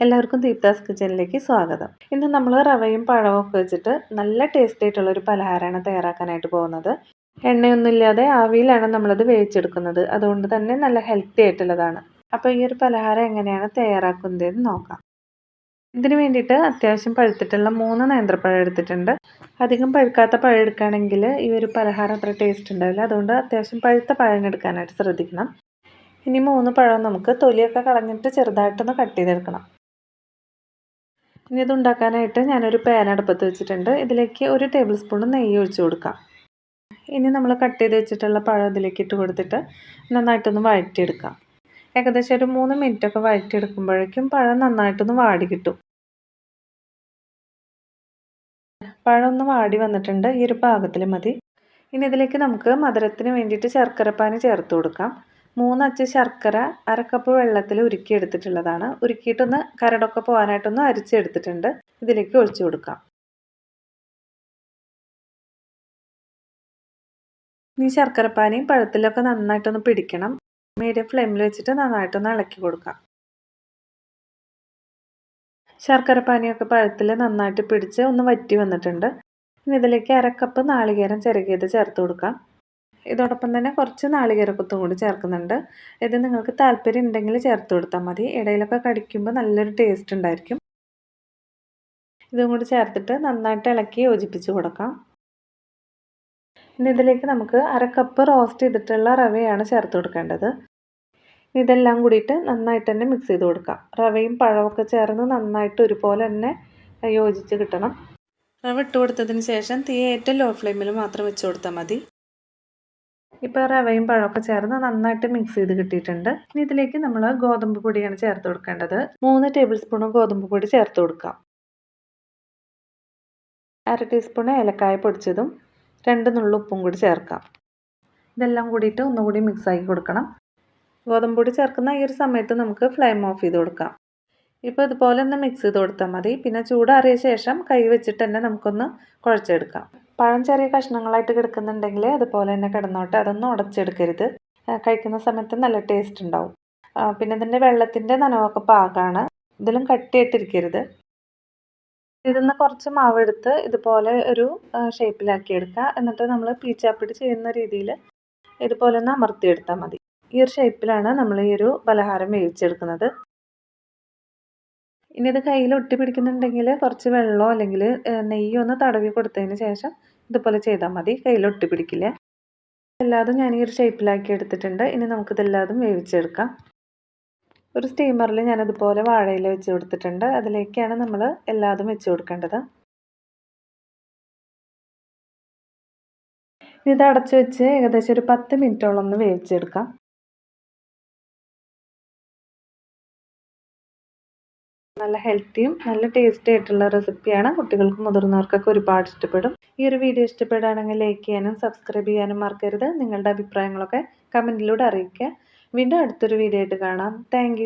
എല്ലാവർക്കും ദീപ്താസ് കിച്ചണിലേക്ക് സ്വാഗതം. ഇന്ന് നമ്മൾ റവയും പഴവും ഒക്കെ വെച്ചിട്ട് നല്ല ടേസ്റ്റി ആയിട്ടുള്ള ഒരു പലഹാരമാണ് തയ്യാറാക്കാനായിട്ട് പോകുന്നത്. എണ്ണയൊന്നും ഇല്ലാതെ ആവിയിലാണ് നമ്മളത് വേവിച്ചെടുക്കുന്നത്. അതുകൊണ്ട് തന്നെ നല്ല ഹെൽത്തി ആയിട്ടുള്ളതാണ്. അപ്പോൾ ഈ ഒരു പലഹാരം എങ്ങനെയാണ് തയ്യാറാക്കുന്നതെന്ന് നോക്കാം. ഇതിന് വേണ്ടിയിട്ട് അത്യാവശ്യം പഴുത്തിട്ടുള്ള 3 നേന്ത്രപ്പഴം എടുത്തിട്ടുണ്ട്. അധികം പഴുക്കാത്ത പഴം എടുക്കുകയാണെങ്കിൽ ഈ ഒരു പലഹാരം അത്ര ടേസ്റ്റ് ഉണ്ടാവില്ല. അതുകൊണ്ട് അത്യാവശ്യം പഴുത്ത പഴം എടുക്കാനായിട്ട് ശ്രദ്ധിക്കണം. ഇനി 3 പഴം നമുക്ക് തൊലിയൊക്കെ കളഞ്ഞിട്ട് ചെറുതായിട്ടൊന്ന് കട്ട് ചെയ്തെടുക്കണം. ഇനി ഇത് ഉണ്ടാക്കാനായിട്ട് ഞാനൊരു പാൻ അടുപ്പത്ത് വെച്ചിട്ടുണ്ട്. ഇതിലേക്ക് 1 ടേബിൾ സ്പൂൺ നെയ്യ് ഒഴിച്ചു കൊടുക്കാം. ഇനി നമ്മൾ കട്ട് ചെയ്ത് വെച്ചിട്ടുള്ള പഴം ഇതിലേക്ക് ഇട്ട് കൊടുത്തിട്ട് നന്നായിട്ടൊന്ന് വഴറ്റിയെടുക്കാം. ഏകദേശം ഒരു 3 മിനിറ്റൊക്കെ വഴറ്റിയെടുക്കുമ്പോഴേക്കും പഴം നന്നായിട്ടൊന്ന് വാടി കിട്ടും. പഴം ഒന്ന് വാടി വന്നിട്ടുണ്ട്. ഈ ഒരു പാകത്തിൽ മതി. ഇനി ഇതിലേക്ക് നമുക്ക് മധുരത്തിന് വേണ്ടിയിട്ട് ശർക്കരപ്പാനി ചേർത്ത് കൊടുക്കാം. 3 അച്ച് ശർക്കര 1/2 കപ്പ് വെള്ളത്തിൽ ഉരുക്കിയെടുത്തിട്ടുള്ളതാണ്. ഉരുക്കിയിട്ടൊന്ന് കരടൊക്കെ പോകാനായിട്ടൊന്ന് അരിച്ചെടുത്തിട്ടുണ്ട്. ഇതിലേക്ക് ഒഴിച്ചു കൊടുക്കാം. ഈ ശർക്കരപ്പാനിയും പഴത്തിലൊക്കെ നന്നായിട്ടൊന്ന് പിടിക്കണം. മീഡിയം ഫ്ലെയിമിൽ വെച്ചിട്ട് നന്നായിട്ടൊന്ന് ഇളക്കി കൊടുക്കാം. ശർക്കരപ്പാനിയൊക്കെ പഴത്തിൽ നന്നായിട്ട് പിടിച്ച് ഒന്ന് വറ്റി വന്നിട്ടുണ്ട്. ഇനി ഇതിലേക്ക് 1/2 കപ്പ് നാളികേരം ചിരകിയത് ചേർത്ത് കൊടുക്കാം. ഇതോടൊപ്പം തന്നെ കുറച്ച് നാളികേരക്കൊത്തും കൂടി ചേർക്കുന്നുണ്ട്. ഇത് നിങ്ങൾക്ക് താല്പര്യം ഉണ്ടെങ്കിൽ ചേർത്ത് കൊടുത്താൽ മതി. ഇടയിലൊക്കെ കടിക്കുമ്പോൾ നല്ലൊരു ടേസ്റ്റ് ഉണ്ടായിരിക്കും. ഇതും കൂടി ചേർത്തിട്ട് നന്നായിട്ട് ഇളക്കി യോജിപ്പിച്ച് കൊടുക്കാം. ഇനി ഇതിലേക്ക് നമുക്ക് 1/2 കപ്പ് റോസ്റ്റ് ചെയ്തിട്ടുള്ള റവയാണ് ചേർത്ത് കൊടുക്കേണ്ടത്. ഇതെല്ലാം കൂടിയിട്ട് നന്നായിട്ട് തന്നെ മിക്സ് ചെയ്ത് കൊടുക്കാം. റവയും പഴമൊക്കെ ചേർന്ന് നന്നായിട്ട് ഒരുപോലെ തന്നെ യോജിച്ച് കിട്ടണം. റവ ഇട്ട് കൊടുത്തതിന് ശേഷം തീ ഏറ്റവും ലോ ഫ്ലെയിമിൽ മാത്രം വെച്ച് കൊടുത്താൽ മതി. ഇപ്പോൾ റവയും പഴമൊക്കെ ചേർന്ന് നന്നായിട്ട് മിക്സ് ചെയ്ത് കിട്ടിയിട്ടുണ്ട്. ഇനി ഇതിലേക്ക് നമ്മൾ ഗോതമ്പ് പൊടിയാണ് ചേർത്ത് കൊടുക്കേണ്ടത്. 3 ടേബിൾ സ്പൂൺ ഗോതമ്പ് പൊടി ചേർത്ത് കൊടുക്കാം. 1/2 ടീസ്പൂൺ ഏലക്കായ പൊടിച്ചതും 2 നുള്ളു ഉപ്പും കൂടി ചേർക്കാം. ഇതെല്ലാം കൂടിയിട്ട് ഒന്നുകൂടി മിക്സ് ആക്കി കൊടുക്കണം. ഗോതമ്പ് പൊടി ചേർക്കുന്ന ഈ ഒരു സമയത്ത് നമുക്ക് ഫ്ലെയിം ഓഫ് ചെയ്ത് കൊടുക്കാം. ഇപ്പോൾ ഇതുപോലെ ഒന്ന് മിക്സ് ചെയ്ത് കൊടുത്താൽ മതി. പിന്നെ ചൂടാറിയ ശേഷം കൈ വെച്ചിട്ട് തന്നെ നമുക്കൊന്ന് കുഴച്ചെടുക്കാം. പഴം ചെറിയ കഷ്ണങ്ങളായിട്ട് കിടക്കുന്നുണ്ടെങ്കിൽ അതുപോലെ തന്നെ കിടന്നോട്ടെ. അതൊന്നും ഉടച്ചെടുക്കരുത്. കഴിക്കുന്ന സമയത്ത് നല്ല ടേസ്റ്റ് ഉണ്ടാവും. പിന്നെ ഇതിൻ്റെ വെള്ളത്തിൻ്റെ നനവൊക്കെ പാകമാണ്. ഇതിലും കട്ടിയായിട്ടിരിക്കരുത്. ഇതിന്ന് കുറച്ച് മാവെടുത്ത് ഇതുപോലെ ഒരു ഷേപ്പിലാക്കി എടുക്കുക. എന്നിട്ട് നമ്മൾ പീച്ചാപ്പിടി ചെയ്യുന്ന രീതിയിൽ ഇതുപോലെ ഒന്ന് അമർത്തിയെടുത്താൽ മതി. ഈ ഒരു ഷേപ്പിലാണ് നമ്മൾ ഈ ഒരു പലഹാരം വേവിച്ചെടുക്കുന്നത്. ഇനി ഇത് കയ്യിൽ ഒട്ടി പിടിക്കുന്നുണ്ടെങ്കിൽ കുറച്ച് വെള്ളമോ അല്ലെങ്കിൽ നെയ്യോ ഒന്ന് തടവി കൊടുത്തതിന് ശേഷം ഇതുപോലെ ചെയ്താൽ മതി. കയ്യിൽ ഒട്ടി പിടിക്കില്ല. എല്ലാതും ഞാൻ ഈ ഒരു ഷേപ്പിലാക്കി എടുത്തിട്ടുണ്ട്. ഇനി നമുക്കിതെല്ലാതും വേവിച്ചെടുക്കാം. ഒരു സ്റ്റീമറിൽ ഞാനതുപോലെ വാഴയില വെച്ച് കൊടുത്തിട്ടുണ്ട്. അതിലേക്കാണ് നമ്മൾ എല്ലാതും വെച്ച് കൊടുക്കേണ്ടത്. ഇത് അടച്ചു വെച്ച് ഏകദേശം ഒരു 10 മിനിറ്റോളം ഒന്ന് വേവിച്ചെടുക്കാം. നല്ല ഹെൽത്തിയും നല്ല ടേസ്റ്റി ആയിട്ടുള്ള റെസിപ്പിയാണ്. കുട്ടികൾക്കും മുതിർന്നവർക്കൊക്കെ ഒരുപാട് ഇഷ്ടപ്പെടും. ഈ ഒരു വീഡിയോ ഇഷ്ടപ്പെടുകയാണെങ്കിൽ ലൈക്ക് ചെയ്യാനും സബ്സ്ക്രൈബ് ചെയ്യാനും മറക്കരുത്. നിങ്ങളുടെ അഭിപ്രായങ്ങളൊക്കെ കമൻറ്റിലൂടെ അറിയിക്കുക. വീണ്ടും അടുത്തൊരു വീഡിയോ ആയിട്ട് കാണാം. താങ്ക്